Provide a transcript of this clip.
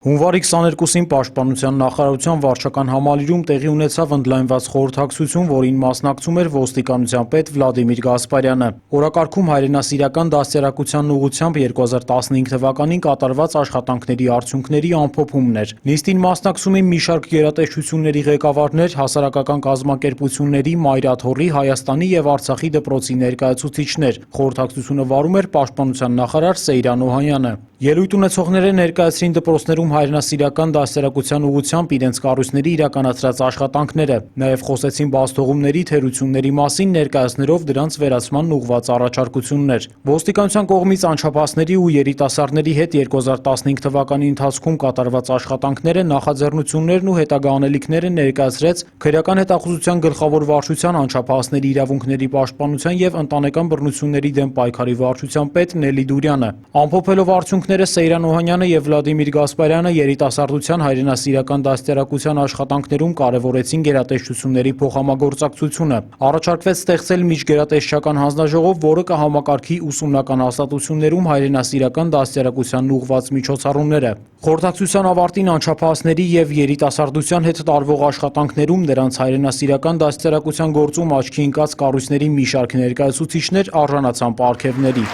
Հունվարի 22-ին Պաշտպանության նախարարության վարչական համալիրում տեղի ունեցավ ընդլայնված խորհրդակցություն, որին մասնակցում էր ոստիկանության պետ Վլադիմիր Գասպարյանը։ Օրակարգում հայրենասիրական դաստիարակության ուղղությամբ 2015 թվականին կատարված աշխատանքների արդյունքների ամփոփումն էր։ Նիստին մասնակցում էին մի շարք գերատեսչությունների ղեկավարներ, հասարակական կազմակերպությունների, Մայրաթոռի, Հայաստանի և Արցախի դպրոցի ներկայացուցիչներ։ Խորհրդակցությունը վարում էր Պաշտպանության նախարար Սեյրան Օհանյանը։ Ելույթ ունեցողները ներկայացրին դպրոցներում հայրենասիրական դաստիարակության ուղղությամբ իրենց կառույցների իրականացրած աշխատանքները, նաև խոսեցին բացթողումների, թերությունների մասին, ներկայացնելով դրանց վերացմանն ուղղված առաջարկություններ։ Ոստիկանության կողմից անչափահասների ու երիտասարդների հետ 2015 թվականի ընթացքում կատարված աշխատանքները, նախաձեռնություններն ու հետագա անելիքները ներկայացրեց Քրեական հետախուզության գլխավոր վարչության անչափահասների իրավունքների պաշտպանության և ընտանեկան բռնությունների դեմ պայքարի վարչության պետ Նելի Դուրյանը։ Ամփոփելով արդյունքները Սեյրան Օհանյանը և Վլադիմիր Գասպարյանը երիտասարդության հայրենասիրական դաստիարակության աշխատանքներում կարևորեցին գերատեսչությունների փոխհամագործակցությունը։ Առաջարկվեց ստեղծել միջգերատեսչական հանձնաժողով, որը կհամակարգի ուսումնական հաստատություններում հայրենասիրական դաստիարակությանն ուղղված միջոցառումները։ Խորհրդակցության ավարտին անչափահասների և երիտասարդության հետ տարվող աշխատանքներում նրանց հայրենասիրական դաստիարակության գործում աչքի ընկած կառույցների մի շարք ներկայացուցիչներ արժանացան պարգևների։